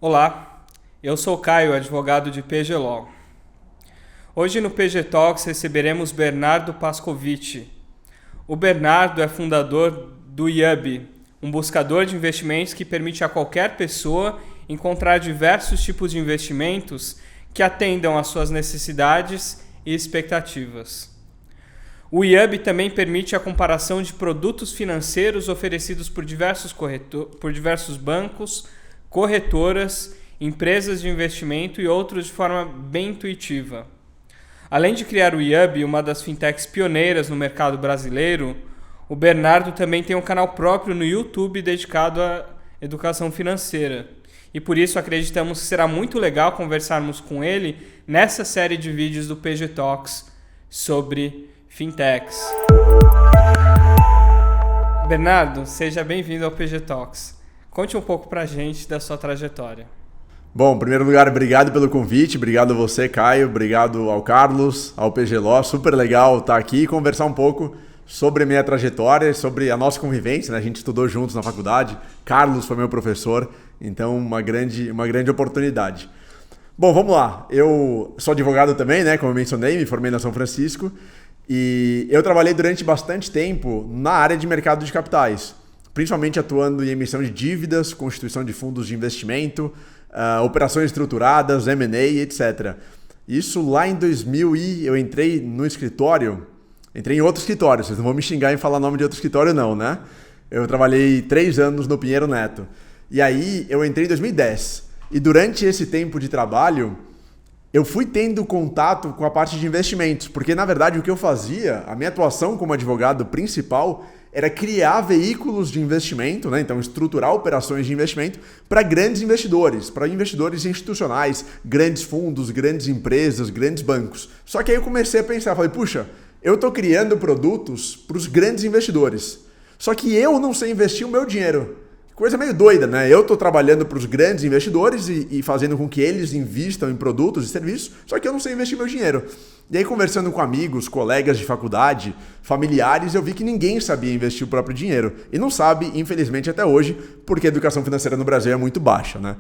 Olá, eu sou Caio, advogado de PG Law. Hoje no PG Talks receberemos Bernardo Pascovitch. O Bernardo é fundador do IUB, um buscador de investimentos que permite a qualquer pessoa encontrar diversos tipos de investimentos que atendam às suas necessidades e expectativas. O IUB também permite a comparação de produtos financeiros oferecidos por diversos bancos, corretoras, empresas de investimento e outros de forma bem intuitiva. Além de criar o IUB, uma das fintechs pioneiras no mercado brasileiro, o Bernardo também tem um canal próprio no YouTube dedicado à educação financeira. E por isso acreditamos que será muito legal conversarmos com ele nessa série de vídeos do PG Talks sobre fintechs. Bernardo, seja bem-vindo ao PG Talks. Conte um pouco pra gente da sua trajetória. Bom, em primeiro lugar, obrigado pelo convite, obrigado a você, Caio, obrigado ao Carlos, ao PG Law, super legal estar aqui e conversar um pouco sobre a minha trajetória, sobre a nossa convivência, né? A gente estudou juntos na faculdade, Carlos foi meu professor, então uma grande oportunidade. Bom, vamos lá, eu sou advogado também, né? Como eu mencionei, me formei na São Francisco e eu trabalhei durante bastante tempo na área de mercado de capitais, principalmente atuando em emissão de dívidas, constituição de fundos de investimento, operações estruturadas, M&A, etc. Isso lá em 2000 eu entrei no escritório, entrei em outro escritório, vocês não vão me xingar em falar nome de outro escritório não, né? Eu trabalhei 3 anos no Pinheiro Neto. E aí eu entrei em 2010. E durante esse tempo de trabalho, eu fui tendo contato com a parte de investimentos, porque na verdade o que eu fazia, a minha atuação como advogado principal era criar veículos de investimento, né? Então estruturar operações de investimento para grandes investidores, para investidores institucionais, grandes fundos, grandes empresas, grandes bancos. Só que aí eu comecei a pensar, falei, puxa, eu estou criando produtos para os grandes investidores, só que eu não sei investir o meu dinheiro. Coisa meio doida, né? Eu estou trabalhando para os grandes investidores e fazendo com que eles invistam em produtos e serviços, só que eu não sei investir meu dinheiro. E aí, conversando com amigos, colegas de faculdade, familiares, eu vi que ninguém sabia investir o próprio dinheiro. E não sabe, infelizmente, até hoje, porque a educação financeira no Brasil é muito baixa, né?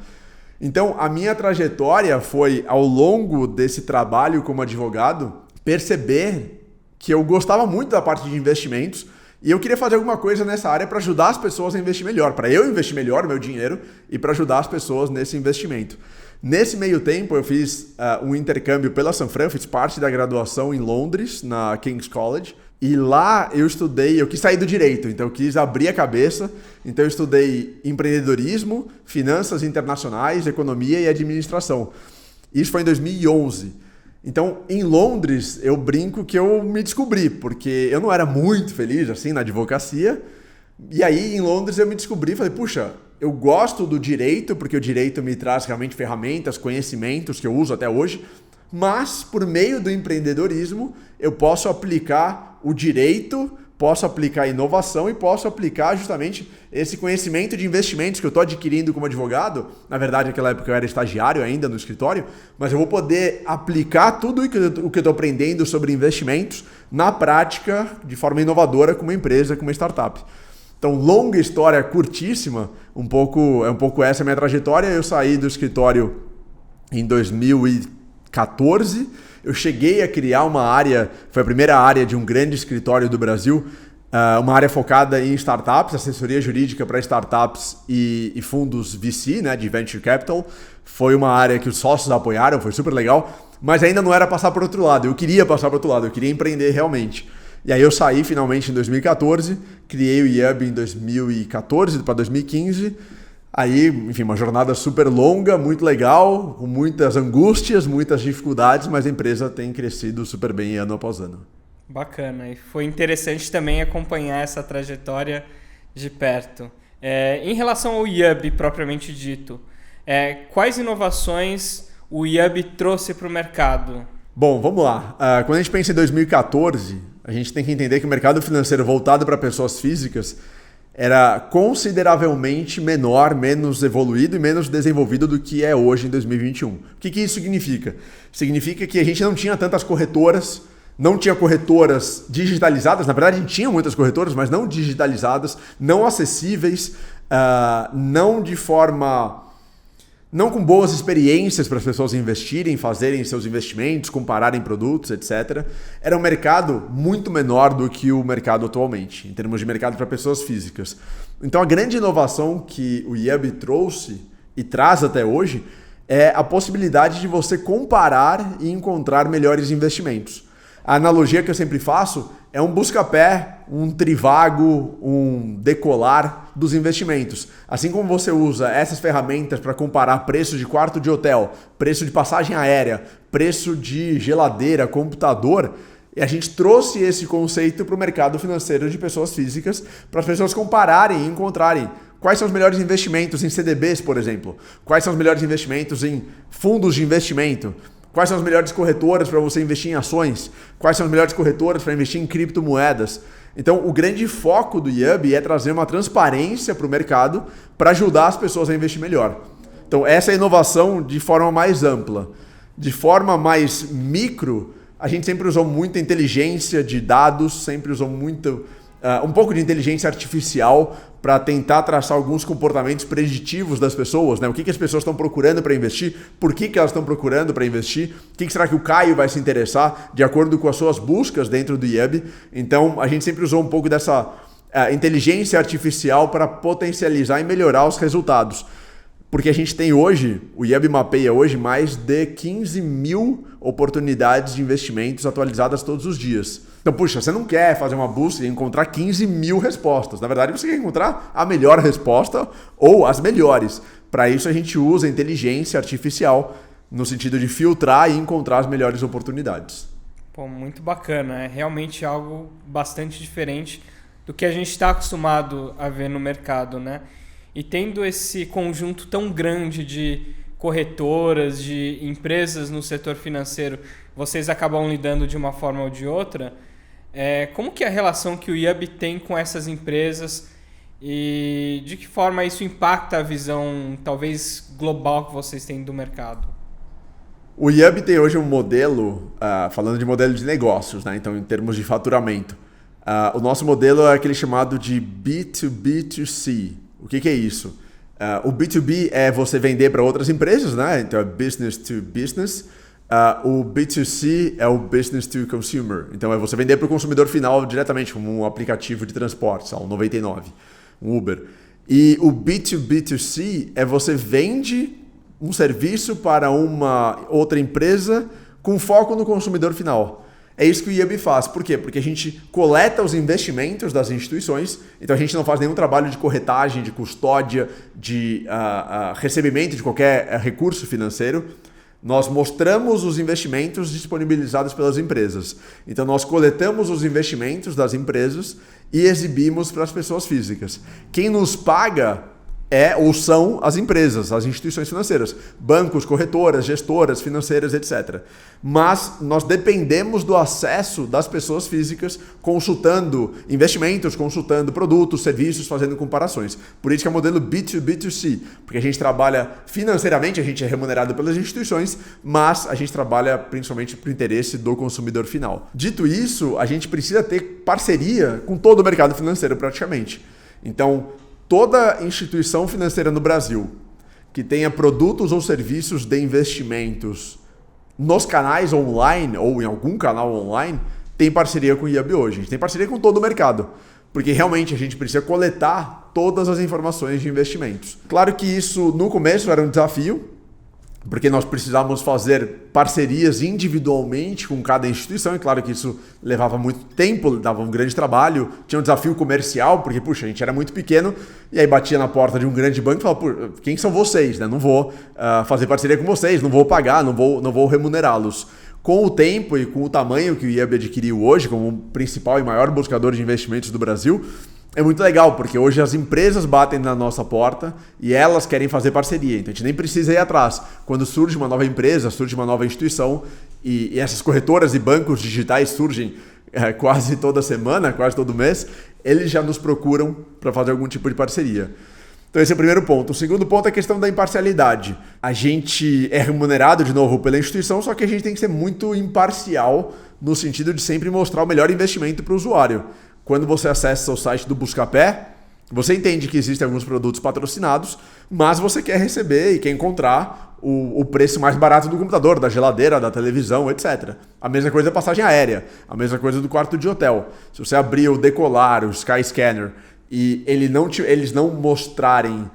Então, a minha trajetória foi, ao longo desse trabalho como advogado, perceber que eu gostava muito da parte de investimentos e eu queria fazer alguma coisa nessa área para ajudar as pessoas a investir melhor, para eu investir melhor o meu dinheiro e para ajudar as pessoas nesse investimento. Nesse meio tempo, eu fiz um intercâmbio pela Sanfran, fiz parte da graduação em Londres, na King's College, e lá eu estudei, eu quis sair do direito, então eu quis abrir a cabeça, então eu estudei empreendedorismo, finanças internacionais, economia e administração. Isso foi em 2011. Então, em Londres, eu brinco que eu me descobri, porque eu não era muito feliz assim na advocacia. E aí, em Londres, eu me descobri e falei, puxa, eu gosto do direito, porque o direito me traz realmente ferramentas, conhecimentos que eu uso até hoje, mas por meio do empreendedorismo, eu posso aplicar o direito, posso aplicar a inovação e posso aplicar justamente esse conhecimento de investimentos que eu estou adquirindo como advogado. Na verdade, naquela época eu era estagiário ainda no escritório, mas eu vou poder aplicar tudo o que eu estou aprendendo sobre investimentos na prática de forma inovadora com uma empresa, com uma startup. Então, longa história, curtíssima, é um pouco essa a minha trajetória. Eu saí do escritório em 2014, eu cheguei a criar uma área, foi a primeira área de um grande escritório do Brasil, uma área focada em startups, assessoria jurídica para startups e fundos VC, né, de Venture Capital. Foi uma área que os sócios apoiaram, foi super legal, mas ainda não era passar para o outro lado, eu queria passar para o outro lado, eu queria empreender realmente. E aí eu saí finalmente em 2014, criei o IUB em 2014 para 2015, aí, enfim, uma jornada super longa, muito legal, com muitas angústias, muitas dificuldades, mas a empresa tem crescido super bem ano após ano. Bacana, e foi interessante também acompanhar essa trajetória de perto. Em relação ao IUB propriamente dito, quais inovações o IUB trouxe para o mercado? Bom, vamos lá. Quando a gente pensa em 2014, a gente tem que entender que o mercado financeiro voltado para pessoas físicas era consideravelmente menor, menos evoluído e menos desenvolvido do que é hoje em 2021. O que isso significa? Significa que a gente não tinha tantas corretoras, não tinha corretoras digitalizadas, na verdade a gente tinha muitas corretoras, mas não digitalizadas, não acessíveis, não não com boas experiências para as pessoas investirem, fazerem seus investimentos, compararem produtos, etc. Era um mercado muito menor do que o mercado atualmente, em termos de mercado para pessoas físicas. Então a grande inovação que o Yubi trouxe e traz até hoje é a possibilidade de você comparar e encontrar melhores investimentos. A analogia que eu sempre faço é um busca-pé, um trivago, um decolar dos investimentos. Assim como você usa essas ferramentas para comparar preço de quarto de hotel, preço de passagem aérea, preço de geladeira, computador, e a gente trouxe esse conceito para o mercado financeiro de pessoas físicas, para as pessoas compararem e encontrarem quais são os melhores investimentos em CDBs, por exemplo, quais são os melhores investimentos em fundos de investimento, quais são as melhores corretoras para você investir em ações? Quais são as melhores corretoras para investir em criptomoedas? Então, o grande foco do Yubi é trazer uma transparência para o mercado para ajudar as pessoas a investir melhor. Então, essa é a inovação de forma mais ampla. De forma mais micro, a gente sempre usou muita inteligência de dados, sempre usou um pouco de inteligência artificial para tentar traçar alguns comportamentos preditivos das pessoas, né? O que as pessoas estão procurando para investir, por que elas estão procurando para investir, o que será que o Caio vai se interessar de acordo com as suas buscas dentro do Yubi. Então, a gente sempre usou um pouco dessa inteligência artificial para potencializar e melhorar os resultados. Porque a gente tem hoje, o Yubi mapeia hoje mais de 15 mil oportunidades de investimentos atualizadas todos os dias. Então, puxa, você não quer fazer uma busca e encontrar 15 mil respostas. Na verdade, você quer encontrar a melhor resposta ou as melhores. Para isso, a gente usa inteligência artificial no sentido de filtrar e encontrar as melhores oportunidades. Pô, muito bacana. É realmente algo bastante diferente do que a gente está acostumado a ver no mercado, né? E tendo esse conjunto tão grande de corretoras, de empresas no setor financeiro, vocês acabam lidando de uma forma ou de outra. Como que é a relação que o Yubi tem com essas empresas e de que forma isso impacta a visão, talvez, global que vocês têm do mercado? O Yubi tem hoje um modelo, falando de modelo de negócios, né? Então, em termos de faturamento. O nosso modelo é aquele chamado de B2B2C. O que é isso? O B2B é você vender para outras empresas, né? Então é business to business. O B2C é o business to consumer. Então é você vender para o consumidor final diretamente, como um aplicativo de transporte, um 99, um Uber. E o B2B2C é você vende um serviço para uma outra empresa com foco no consumidor final. É isso que o Yubi faz. Por quê? Porque a gente coleta os investimentos das instituições, então a gente não faz nenhum trabalho de corretagem, de custódia, de recebimento de qualquer recurso financeiro. Nós mostramos os investimentos disponibilizados pelas empresas. Então nós coletamos os investimentos das empresas e exibimos para as pessoas físicas. Quem nos paga são as empresas, as instituições financeiras, bancos, corretoras, gestoras financeiras, etc. Mas nós dependemos do acesso das pessoas físicas consultando investimentos, consultando produtos, serviços, fazendo comparações. Por isso que é o modelo B2B2C, porque a gente trabalha financeiramente, a gente é remunerado pelas instituições, mas a gente trabalha principalmente para o interesse do consumidor final. Dito isso, a gente precisa ter parceria com todo o mercado financeiro praticamente. Então, toda instituição financeira no Brasil que tenha produtos ou serviços de investimentos nos canais online ou em algum canal online tem parceria com o Yubi hoje. A gente tem parceria com todo o mercado, porque realmente a gente precisa coletar todas as informações de investimentos. Claro que isso no começo era um desafio, porque nós precisávamos fazer parcerias individualmente com cada instituição, e claro que isso levava muito tempo, dava um grande trabalho, tinha um desafio comercial, porque, puxa, a gente era muito pequeno, e aí batia na porta de um grande banco e falava, quem são vocês? Né? Não vou fazer parceria com vocês, não vou pagar, não vou remunerá-los. Com o tempo e com o tamanho que o Yubi adquiriu hoje, como o principal e maior buscador de investimentos do Brasil, é muito legal, porque hoje as empresas batem na nossa porta e elas querem fazer parceria. Então a gente nem precisa ir atrás. Quando surge uma nova empresa, surge uma nova instituição e essas corretoras e bancos digitais surgem quase toda semana, quase todo mês, eles já nos procuram para fazer algum tipo de parceria. Então esse é o primeiro ponto. O segundo ponto é a questão da imparcialidade. A gente é remunerado de novo pela instituição, só que a gente tem que ser muito imparcial no sentido de sempre mostrar o melhor investimento para o usuário. Quando você acessa o site do Buscapé, Você entende que existem alguns produtos patrocinados, mas você quer receber e quer encontrar o preço mais barato do computador, da geladeira, da televisão, etc. A mesma coisa da passagem aérea, a mesma coisa do quarto de hotel. Se você abrir o Decolar, o Skyscanner, e eles não mostrarem...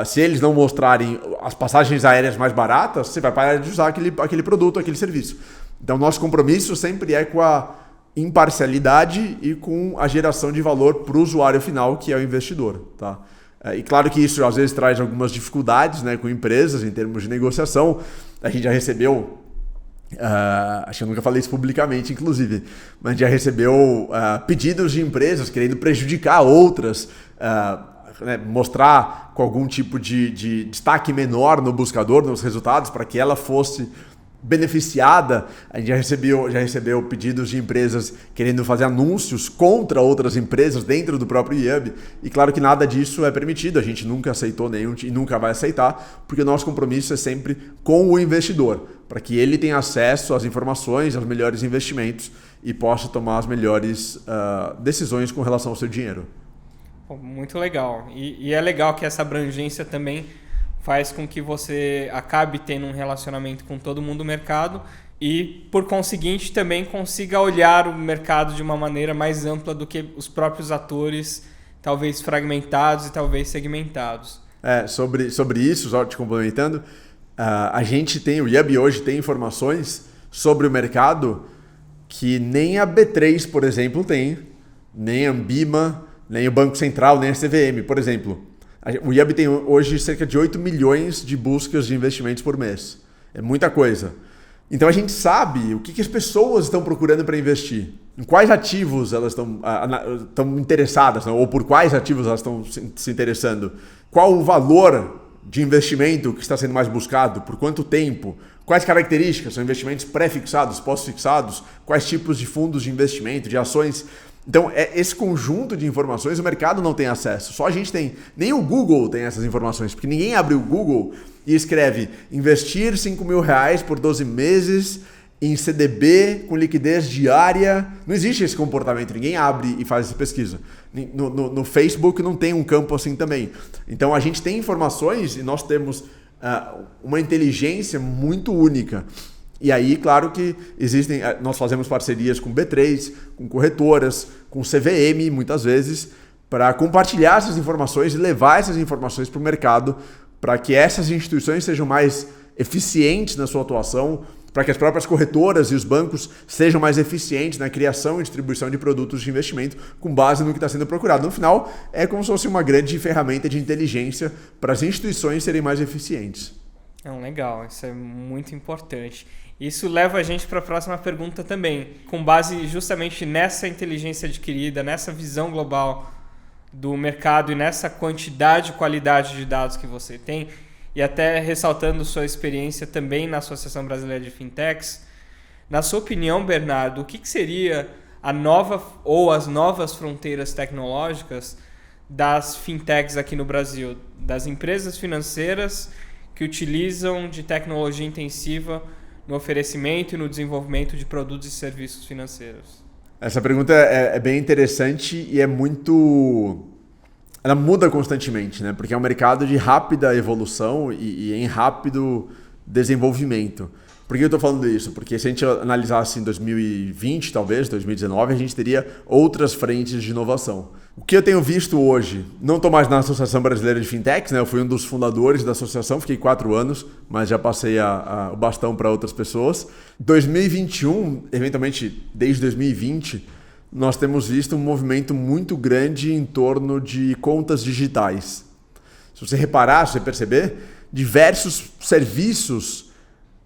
se eles não mostrarem as passagens aéreas mais baratas, você vai parar de usar aquele produto, aquele serviço. Então, nosso compromisso sempre é com a imparcialidade e com a geração de valor para o usuário final, que é o investidor. Tá? E claro que isso às vezes traz algumas dificuldades, né, com empresas em termos de negociação. A gente já recebeu, acho que eu nunca falei isso publicamente, inclusive, mas a gente já recebeu pedidos de empresas querendo prejudicar outras, mostrar com algum tipo de destaque menor no buscador, nos resultados, para que ela fosse beneficiada. A gente já recebeu pedidos de empresas querendo fazer anúncios contra outras empresas dentro do próprio IAB, e claro que nada disso é permitido, a gente nunca aceitou nenhum e nunca vai aceitar, porque o nosso compromisso é sempre com o investidor, para que ele tenha acesso às informações, aos melhores investimentos e possa tomar as melhores decisões com relação ao seu dinheiro. Muito legal. E é legal que essa abrangência também faz com que você acabe tendo um relacionamento com todo mundo do mercado e, por conseguinte, também consiga olhar o mercado de uma maneira mais ampla do que os próprios atores, talvez fragmentados e talvez segmentados. Sobre isso, só te complementando, o IAB hoje tem informações sobre o mercado que nem a B3, por exemplo, tem, nem a Ambima, nem o Banco Central, nem a CVM, por exemplo. O IAB tem hoje cerca de 8 milhões de buscas de investimentos por mês. É muita coisa. Então a gente sabe o que as pessoas estão procurando para investir, em quais ativos elas estão interessadas, ou por quais ativos elas estão se interessando, qual o valor de investimento que está sendo mais buscado, por quanto tempo, quais características, são investimentos pré-fixados, pós-fixados, quais tipos de fundos de investimento, de ações. Então, esse conjunto de informações o mercado não tem acesso. Só a gente tem. Nem o Google tem essas informações, porque ninguém abre o Google e escreve investir R$5.000 por 12 meses em CDB com liquidez diária. Não existe esse comportamento, ninguém abre e faz essa pesquisa. No Facebook não tem um campo assim também. Então, a gente tem informações e nós temos uma inteligência muito única. E aí, claro que nós fazemos parcerias com B3, com corretoras, com CVM, muitas vezes, para compartilhar essas informações e levar essas informações para o mercado, para que essas instituições sejam mais eficientes na sua atuação, para que as próprias corretoras e os bancos sejam mais eficientes na criação e distribuição de produtos de investimento com base no que está sendo procurado. No final, é como se fosse uma grande ferramenta de inteligência para as instituições serem mais eficientes. Legal, isso é muito importante. Isso leva a gente para a próxima pergunta também, com base justamente nessa inteligência adquirida, nessa visão global do mercado e nessa quantidade e qualidade de dados que você tem, e até ressaltando sua experiência também na Associação Brasileira de Fintechs. Na sua opinião, Bernardo, o que seria a nova ou as novas fronteiras tecnológicas das fintechs aqui no Brasil, das empresas financeiras que utilizam de tecnologia intensiva no oferecimento e no desenvolvimento de produtos e serviços financeiros? Essa pergunta é bem interessante e ela muda constantemente, né? Porque é um mercado de rápida evolução e em rápido desenvolvimento. Por que eu estou falando isso? Porque se a gente analisasse em 2020, talvez, 2019, a gente teria outras frentes de inovação. O que eu tenho visto hoje, não estou mais na Associação Brasileira de Fintechs, né? Eu fui um dos fundadores da associação, fiquei 4 anos, mas já passei o bastão para outras pessoas. 2021, eventualmente desde 2020, nós temos visto um movimento muito grande em torno de contas digitais. Se você reparar, se você perceber, diversos serviços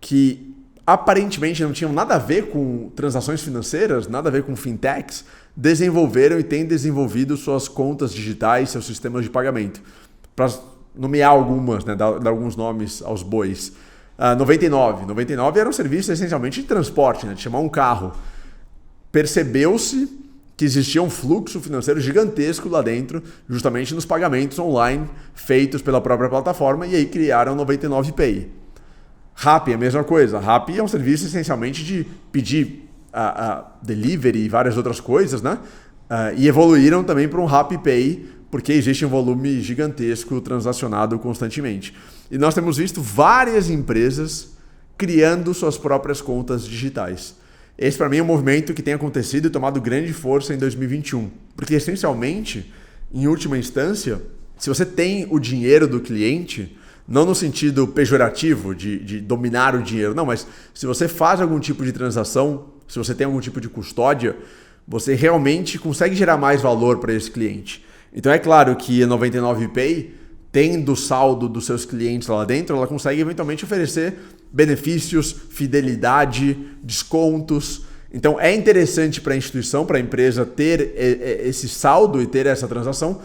que aparentemente não tinham nada a ver com transações financeiras, nada a ver com fintechs, desenvolveram e têm desenvolvido suas contas digitais, seus sistemas de pagamento. Para nomear algumas, né, dar alguns nomes aos bois. 99 era um serviço essencialmente de transporte, né, de chamar um carro. Percebeu-se que existia um fluxo financeiro gigantesco lá dentro, justamente nos pagamentos online feitos pela própria plataforma, e aí criaram 99Pay. Rappi é a mesma coisa. Rappi é um serviço essencialmente de pedir delivery e várias outras coisas, né? E evoluíram também para um Rappi Pay porque existe um volume gigantesco transacionado constantemente. E nós temos visto várias empresas criando suas próprias contas digitais. Esse, para mim, é um movimento que tem acontecido e tomado grande força em 2021. Porque, essencialmente, em última instância, se você tem o dinheiro do cliente, não no sentido pejorativo de dominar o dinheiro, não, mas se você faz algum tipo de transação, se você tem algum tipo de custódia, você realmente consegue gerar mais valor para esse cliente. Então é claro que a 99pay, tendo o saldo dos seus clientes lá dentro, ela consegue eventualmente oferecer benefícios, fidelidade, descontos. Então é interessante para a instituição, para a empresa ter esse saldo e ter essa transação,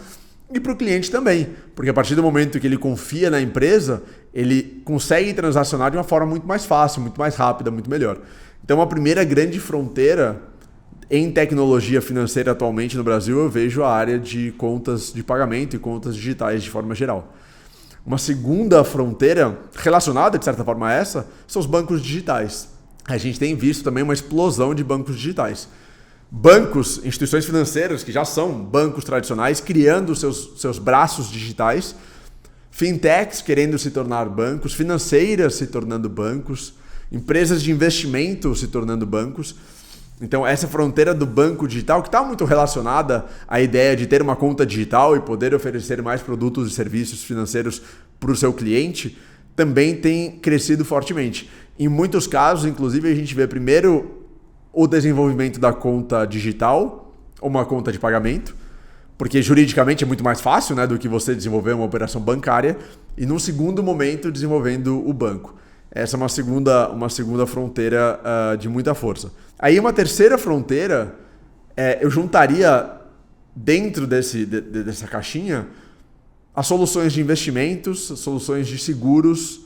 e para o cliente também, porque a partir do momento que ele confia na empresa, ele consegue transacionar de uma forma muito mais fácil, muito mais rápida, muito melhor. Então a primeira grande fronteira em tecnologia financeira atualmente no Brasil, eu vejo a área de contas de pagamento e contas digitais de forma geral. Uma segunda fronteira relacionada, de certa forma, a essa, são os bancos digitais. A gente tem visto também uma explosão de bancos digitais. Bancos, instituições financeiras que já são bancos tradicionais, criando seus braços digitais, fintechs querendo se tornar bancos, financeiras se tornando bancos, empresas de investimento se tornando bancos. Então essa fronteira do banco digital, que está muito relacionada à ideia de ter uma conta digital e poder oferecer mais produtos e serviços financeiros para o seu cliente, também tem crescido fortemente. Em muitos casos, inclusive, a gente vê primeiro o desenvolvimento da conta digital ou uma conta de pagamento, porque juridicamente é muito mais fácil, né, do que você desenvolver uma operação bancária, e num segundo momento desenvolvendo o banco. Essa é uma segunda fronteira de muita força. Aí uma terceira fronteira, eu juntaria dentro dessa caixinha as soluções de investimentos, as soluções de seguros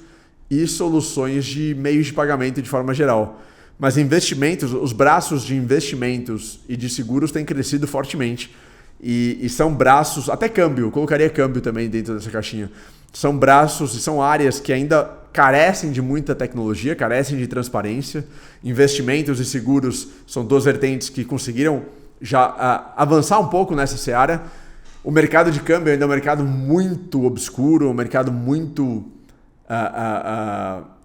e soluções de meios de pagamento de forma geral. Mas investimentos, os braços de investimentos e de seguros têm crescido fortemente. E são braços, até câmbio, eu colocaria câmbio também dentro dessa caixinha. São braços e são áreas que ainda carecem de muita tecnologia, carecem de transparência. Investimentos e seguros são duas vertentes que conseguiram já avançar um pouco nessa seara. O mercado de câmbio ainda é um mercado muito obscuro, um mercado muito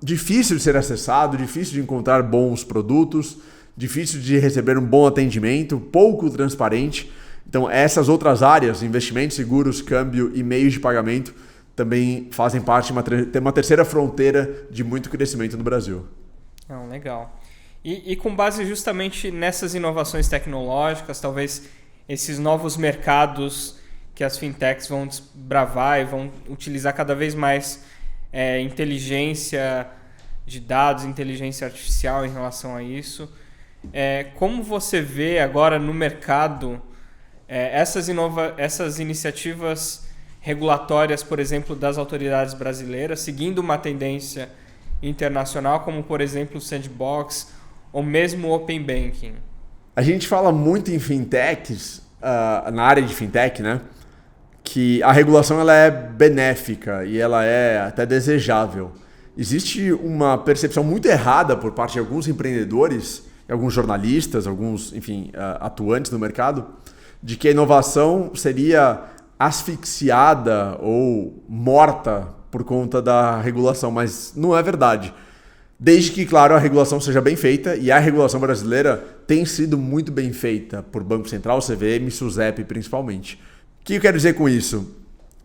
difícil de ser acessado, difícil de encontrar bons produtos, difícil de receber um bom atendimento, pouco transparente. Então essas outras áreas, investimentos, seguros, câmbio e meios de pagamento, também fazem parte de uma terceira fronteira de muito crescimento no Brasil. Legal. E com base justamente nessas inovações tecnológicas, talvez esses novos mercados que as fintechs vão desbravar e vão utilizar cada vez mais inteligência de dados, inteligência artificial em relação a isso. Como você vê agora no mercado essas iniciativas regulatórias, por exemplo, das autoridades brasileiras, seguindo uma tendência internacional, como, por exemplo, o Sandbox ou mesmo o Open Banking? A gente fala muito em fintechs, na área de fintech, né? Que a regulação ela é benéfica e ela é até desejável. Existe uma percepção muito errada por parte de alguns empreendedores, alguns jornalistas, alguns, atuantes no mercado, de que a inovação seria asfixiada ou morta por conta da regulação, mas não é verdade. Desde que, claro, a regulação seja bem feita, e a regulação brasileira tem sido muito bem feita por Banco Central, CVM, SUSEP principalmente. O que eu quero dizer com isso?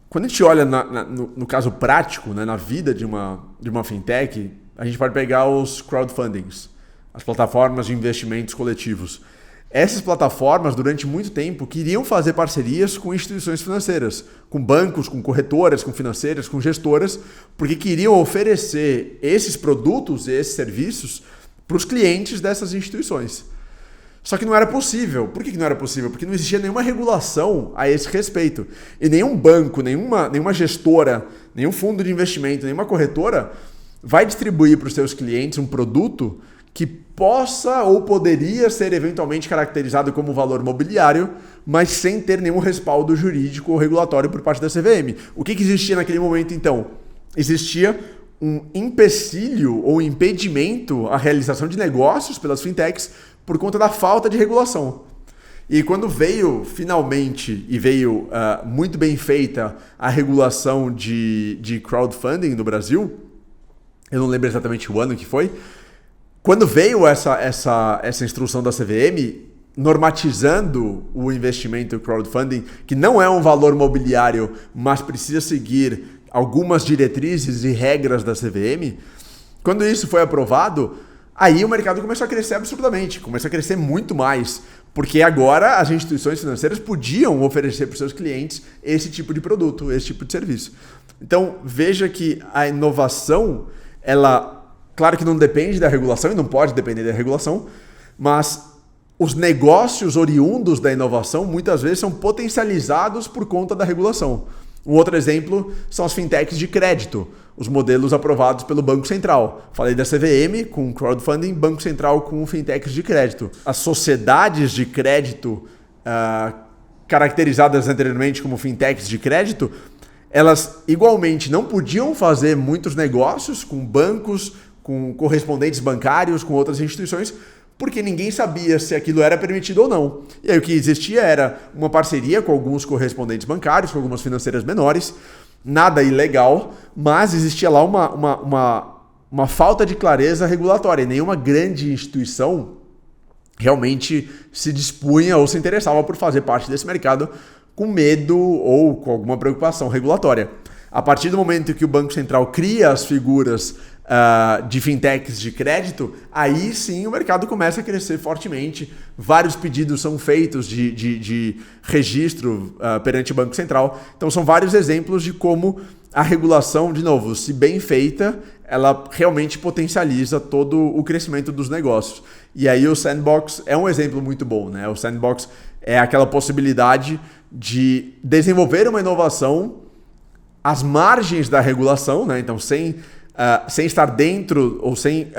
Quando a gente olha no caso prático, né, na vida de uma fintech, a gente pode pegar os crowdfundings, as plataformas de investimentos coletivos. Essas plataformas, durante muito tempo, queriam fazer parcerias com instituições financeiras, com bancos, com corretoras, com financeiras, com gestoras, porque queriam oferecer esses produtos e esses serviços para os clientes dessas instituições. Só que não era possível. Por que não era possível? Porque não existia nenhuma regulação a esse respeito. E nenhum banco, nenhuma gestora, nenhum fundo de investimento, nenhuma corretora vai distribuir para os seus clientes um produto que possa ou poderia ser eventualmente caracterizado como valor mobiliário, mas sem ter nenhum respaldo jurídico ou regulatório por parte da CVM. O que existia naquele momento, então? Existia um empecilho ou impedimento à realização de negócios pelas fintechs por conta da falta de regulação. E quando veio finalmente, e veio muito bem feita a regulação de crowdfunding no Brasil, eu não lembro exatamente o ano que foi, quando veio essa instrução da CVM, normatizando o investimento crowdfunding, que não é um valor mobiliário, mas precisa seguir algumas diretrizes e regras da CVM, quando isso foi aprovado, aí o mercado começou a crescer absurdamente, começou a crescer muito mais, porque agora as instituições financeiras podiam oferecer para os seus clientes esse tipo de produto, esse tipo de serviço. Então, veja que a inovação, ela, claro que não depende da regulação e não pode depender da regulação, mas os negócios oriundos da inovação muitas vezes são potencializados por conta da regulação. Um outro exemplo são as fintechs de crédito, os modelos aprovados pelo Banco Central. Falei da CVM com crowdfunding, Banco Central com fintechs de crédito. As sociedades de crédito, caracterizadas anteriormente como fintechs de crédito, elas igualmente não podiam fazer muitos negócios com bancos, com correspondentes bancários, com outras instituições, porque ninguém sabia se aquilo era permitido ou não. E aí o que existia era uma parceria com alguns correspondentes bancários, com algumas financeiras menores, nada ilegal, mas existia lá uma falta de clareza regulatória. Nenhuma grande instituição realmente se dispunha ou se interessava por fazer parte desse mercado com medo ou com alguma preocupação regulatória. A partir do momento que o Banco Central cria as figuras de fintechs de crédito, aí sim o mercado começa a crescer fortemente. Vários pedidos são feitos de registro perante o Banco Central. Então são vários exemplos de como a regulação, de novo, se bem feita, ela realmente potencializa todo o crescimento dos negócios. E aí o Sandbox é um exemplo muito bom, né? O Sandbox é aquela possibilidade de desenvolver uma inovação às margens da regulação, né? Então sem estar dentro ou sem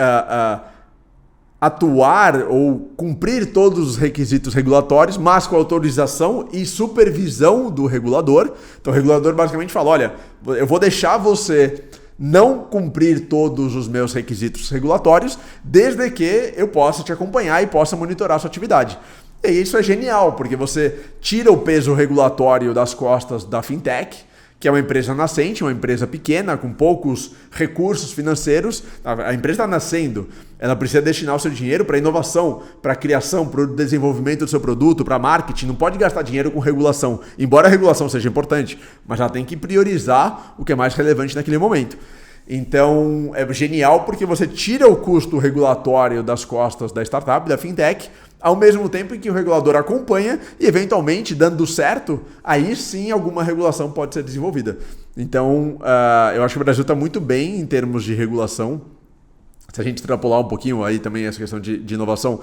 atuar ou cumprir todos os requisitos regulatórios, mas com autorização e supervisão do regulador. Então o regulador basicamente fala, olha, eu vou deixar você não cumprir todos os meus requisitos regulatórios, desde que eu possa te acompanhar e possa monitorar a sua atividade. E isso é genial, porque você tira o peso regulatório das costas da fintech, que é uma empresa nascente, uma empresa pequena, com poucos recursos financeiros. A empresa está nascendo, ela precisa destinar o seu dinheiro para inovação, para criação, para o desenvolvimento do seu produto, para marketing. Não pode gastar dinheiro com regulação, embora a regulação seja importante, mas ela tem que priorizar o que é mais relevante naquele momento. Então é genial porque você tira o custo regulatório das costas da startup, da fintech, ao mesmo tempo em que o regulador acompanha e, eventualmente, dando certo, aí sim alguma regulação pode ser desenvolvida. Então, eu acho que o Brasil está muito bem em termos de regulação. Se a gente extrapolar um pouquinho aí também essa questão de inovação,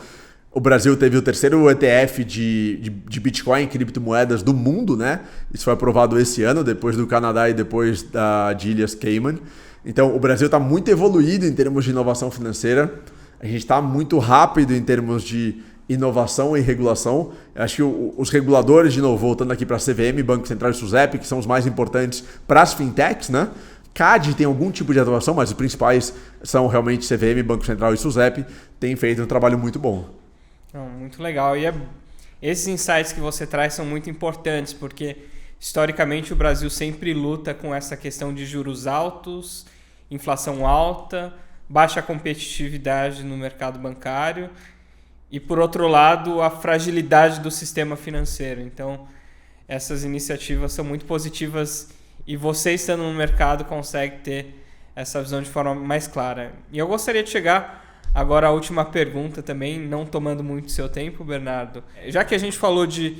o Brasil teve o terceiro ETF de Bitcoin e criptomoedas do mundo, né? Isso foi aprovado esse ano, depois do Canadá e depois de Ilhas Cayman. Então, o Brasil está muito evoluído em termos de inovação financeira. A gente está muito rápido em termos de inovação e regulação. Eu acho que os reguladores, de novo, voltando aqui para a CVM, Banco Central e SUSEP, que são os mais importantes para as fintechs, né? CAD tem algum tipo de atuação, mas os principais são realmente CVM, Banco Central e SUSEP, têm feito um trabalho muito bom. Muito legal. E esses insights que você traz são muito importantes, porque historicamente o Brasil sempre luta com essa questão de juros altos, inflação alta, baixa competitividade no mercado bancário e, por outro lado, a fragilidade do sistema financeiro. Então, essas iniciativas são muito positivas e você, estando no mercado, consegue ter essa visão de forma mais clara. E eu gostaria de chegar agora à última pergunta também, não tomando muito seu tempo, Bernardo. Já que a gente falou de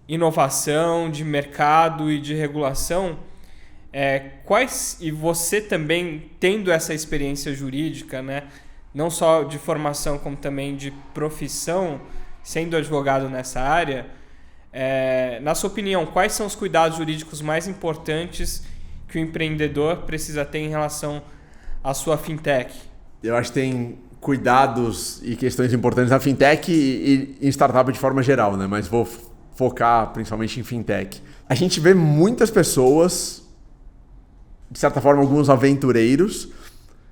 inovação, de mercado e de regulação, e você também tendo essa experiência jurídica, né, não só de formação como também de profissão, sendo advogado nessa área, na sua opinião, quais são os cuidados jurídicos mais importantes que o empreendedor precisa ter em relação à sua fintech? Eu acho que tem cuidados e questões importantes na fintech e em startup de forma geral, né? Mas vou focar principalmente em fintech. A gente vê muitas pessoas, de certa forma alguns aventureiros,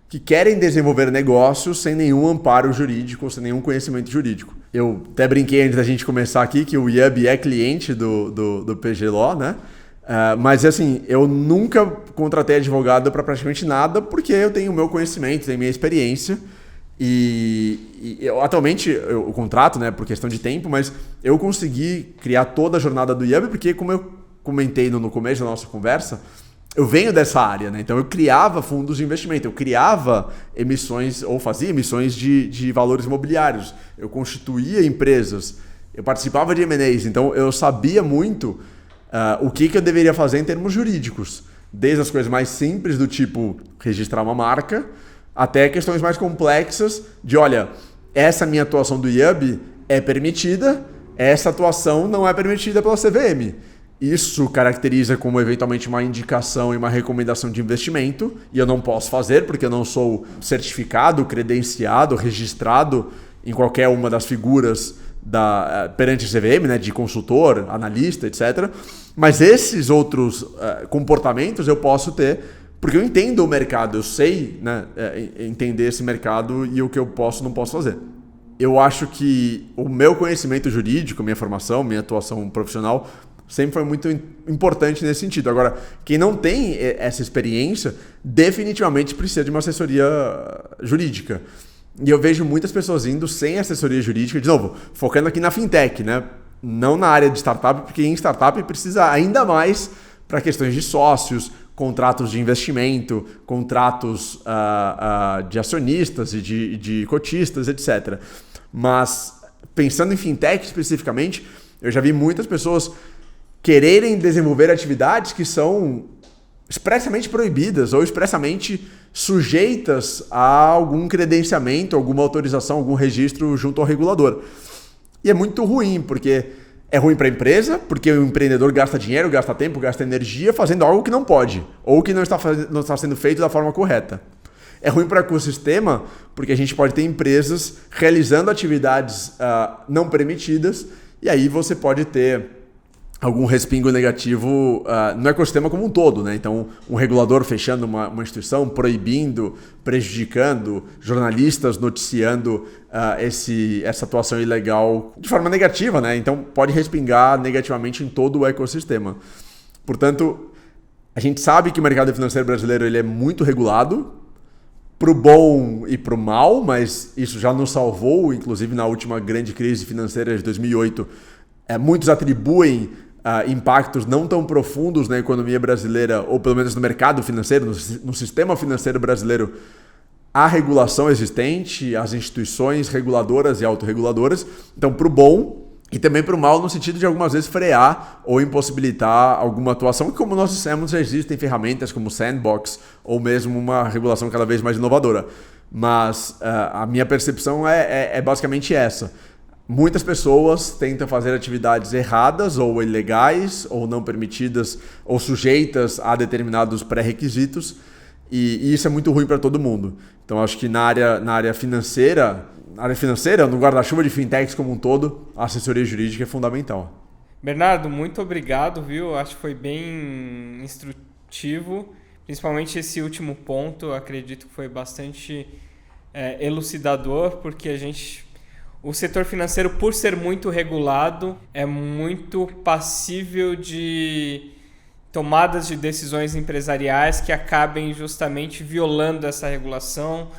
que querem desenvolver negócios sem nenhum amparo jurídico, sem nenhum conhecimento jurídico. Eu até brinquei antes da gente começar aqui que o Yubi é cliente do PG Law, né? Mas assim, eu nunca contratei advogado para praticamente nada porque eu tenho o meu conhecimento, tenho minha experiência e atualmente eu contrato, né, por questão de tempo, mas eu consegui criar toda a jornada do Yubi porque, como eu comentei no começo da nossa conversa, eu venho dessa área, né? Então eu criava fundos de investimento, eu criava emissões ou fazia emissões de valores imobiliários, eu constituía empresas, eu participava de M&As, então eu sabia muito o que eu deveria fazer em termos jurídicos, desde as coisas mais simples do tipo registrar uma marca, até questões mais complexas de, olha, essa minha atuação do Yubi é permitida, essa atuação não é permitida pela CVM. Isso caracteriza como eventualmente uma indicação e uma recomendação de investimento, e eu não posso fazer porque eu não sou certificado, credenciado, registrado em qualquer uma das figuras perante a CVM, né, de consultor, analista, etc. Mas esses outros comportamentos eu posso ter porque eu entendo o mercado, eu sei, né, entender esse mercado e o que eu posso não posso fazer. Eu acho que o meu conhecimento jurídico, minha formação, minha atuação profissional sempre foi muito importante nesse sentido. Agora, quem não tem essa experiência, definitivamente precisa de uma assessoria jurídica. E eu vejo muitas pessoas indo sem assessoria jurídica, de novo, focando aqui na fintech, né? Não na área de startup, porque em startup precisa ainda mais para questões de sócios, contratos de investimento, contratos de acionistas e de cotistas, etc. Mas, pensando em fintech especificamente, eu já vi muitas pessoas quererem desenvolver atividades que são expressamente proibidas ou expressamente sujeitas a algum credenciamento, alguma autorização, algum registro junto ao regulador. E é muito ruim, porque é ruim para a empresa, porque o empreendedor gasta dinheiro, gasta tempo, gasta energia fazendo algo que não pode, ou que não está sendo feito da forma correta. É ruim para o ecossistema, porque a gente pode ter empresas realizando atividades não permitidas, e aí você pode ter algum respingo negativo no ecossistema como um todo, né? Então, um regulador fechando uma instituição, proibindo, prejudicando, jornalistas noticiando essa atuação ilegal de forma negativa, né? Então, pode respingar negativamente em todo o ecossistema. Portanto, a gente sabe que o mercado financeiro brasileiro ele é muito regulado, para o bom e para o mal, mas isso já nos salvou, inclusive na última grande crise financeira de 2008. Muitos atribuem impactos não tão profundos na economia brasileira, ou pelo menos no mercado financeiro, no sistema financeiro brasileiro, à regulação existente, às instituições reguladoras e autorreguladoras. Então, para o bom e também para o mal, no sentido de algumas vezes frear ou impossibilitar alguma atuação, que, como nós dissemos, já existem ferramentas como Sandbox ou mesmo uma regulação cada vez mais inovadora. Mas a minha percepção é basicamente essa. Muitas pessoas tentam fazer atividades erradas ou ilegais ou não permitidas ou sujeitas a determinados pré-requisitos e isso é muito ruim para todo mundo. Então acho que na área financeira, no guarda-chuva de fintechs como um todo, a assessoria jurídica é fundamental. Bernardo, muito obrigado, viu? Acho que foi bem instrutivo, principalmente esse último ponto, acredito que foi bastante elucidador, porque o setor financeiro, por ser muito regulado, é muito passível de tomadas de decisões empresariais que acabem justamente violando essa regulação,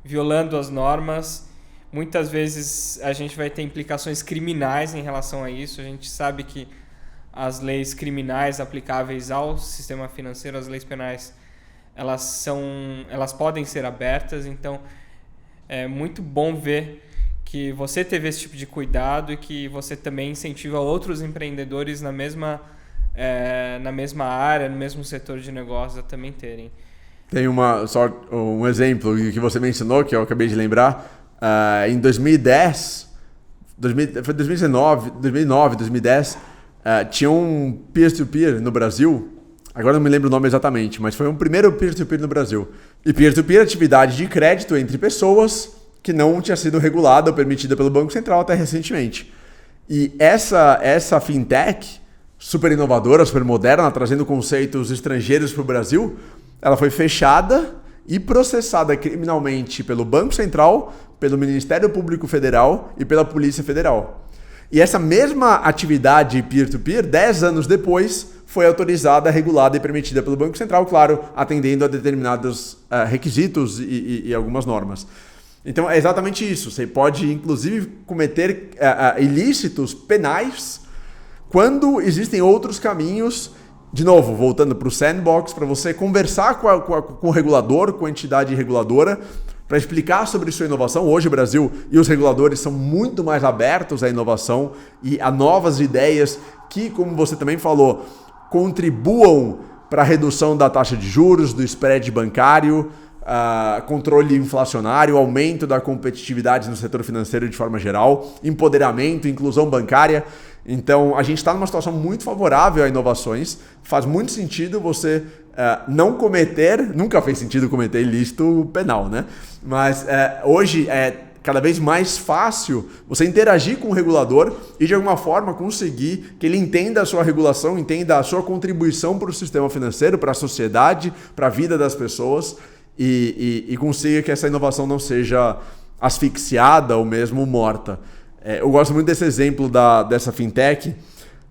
violando as normas. Muitas vezes a gente vai ter implicações criminais em relação a isso. A gente sabe que as leis criminais aplicáveis ao sistema financeiro, as leis penais, elas podem ser abertas. Então, é muito bom ver que você teve esse tipo de cuidado e que você também incentiva outros empreendedores na mesma área, no mesmo setor de negócios a também terem. Tem só um exemplo que você mencionou, que eu acabei de lembrar. Em 2010, foi 2009, 2010, tinha um peer-to-peer no Brasil. Agora não me lembro o nome exatamente, mas foi um primeiro peer-to-peer no Brasil. E peer-to-peer é atividade de crédito entre pessoas que não tinha sido regulada ou permitida pelo Banco Central até recentemente. E essa fintech, super inovadora, super moderna, trazendo conceitos estrangeiros para o Brasil, ela foi fechada e processada criminalmente pelo Banco Central, pelo Ministério Público Federal e pela Polícia Federal. E essa mesma atividade peer-to-peer, 10 anos depois, foi autorizada, regulada e permitida pelo Banco Central, claro, atendendo a determinados requisitos e algumas normas. Então é exatamente isso. Você pode, inclusive, cometer ilícitos penais quando existem outros caminhos. De novo, voltando para o sandbox, para você conversar com o regulador, com a entidade reguladora, para explicar sobre sua inovação. Hoje o Brasil e os reguladores são muito mais abertos à inovação e a novas ideias que, como você também falou, contribuam para a redução da taxa de juros, do spread bancário, controle inflacionário, aumento da competitividade no setor financeiro de forma geral, empoderamento, inclusão bancária. Então, a gente está numa situação muito favorável a inovações. Faz muito sentido você não cometer, nunca fez sentido cometer ilícito penal, né? Mas hoje é cada vez mais fácil você interagir com o regulador e, de alguma forma, conseguir que ele entenda a sua regulação, entenda a sua contribuição para o sistema financeiro, para a sociedade, para a vida das pessoas e consiga que essa inovação não seja asfixiada ou mesmo morta. Eu gosto muito desse exemplo dessa fintech,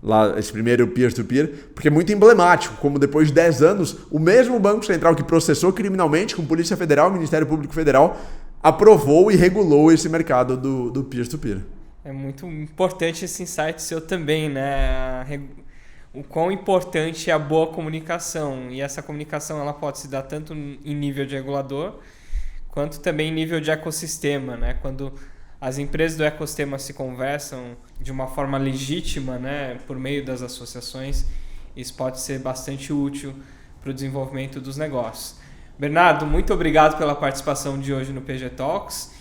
lá, esse primeiro peer-to-peer, porque é muito emblemático, como depois de 10 anos, o mesmo Banco Central que processou criminalmente com Polícia Federal e Ministério Público Federal aprovou e regulou esse mercado do peer-to-peer. É muito importante esse insight seu também, né? O quão importante é a boa comunicação. E essa comunicação ela pode se dar tanto em nível de regulador, quanto também em nível de ecossistema, né? Quando as empresas do ecossistema se conversam de uma forma legítima, né, por meio das associações, isso pode ser bastante útil para o desenvolvimento dos negócios. Bernardo, muito obrigado pela participação de hoje no PG Talks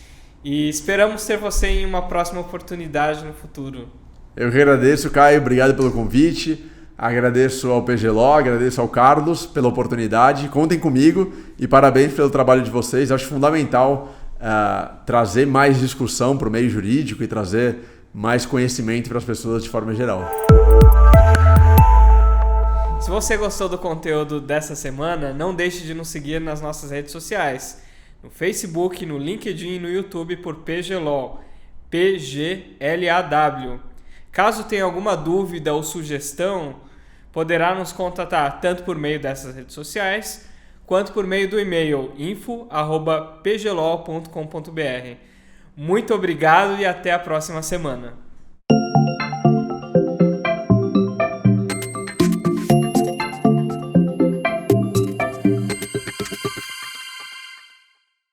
e esperamos ter você em uma próxima oportunidade no futuro. Eu que agradeço, Caio, obrigado pelo convite, agradeço ao PG Law, agradeço ao Carlos pela oportunidade, contem comigo e parabéns pelo trabalho de vocês. Acho fundamental trazer mais discussão para o meio jurídico e trazer mais conhecimento para as pessoas de forma geral. Se você gostou do conteúdo dessa semana, não deixe de nos seguir nas nossas redes sociais. No Facebook, no LinkedIn e no YouTube por PG Law, PGLAW. Caso tenha alguma dúvida ou sugestão, poderá nos contatar tanto por meio dessas redes sociais, quanto por meio do e-mail info@pglaw.com.br. Muito obrigado e até a próxima semana.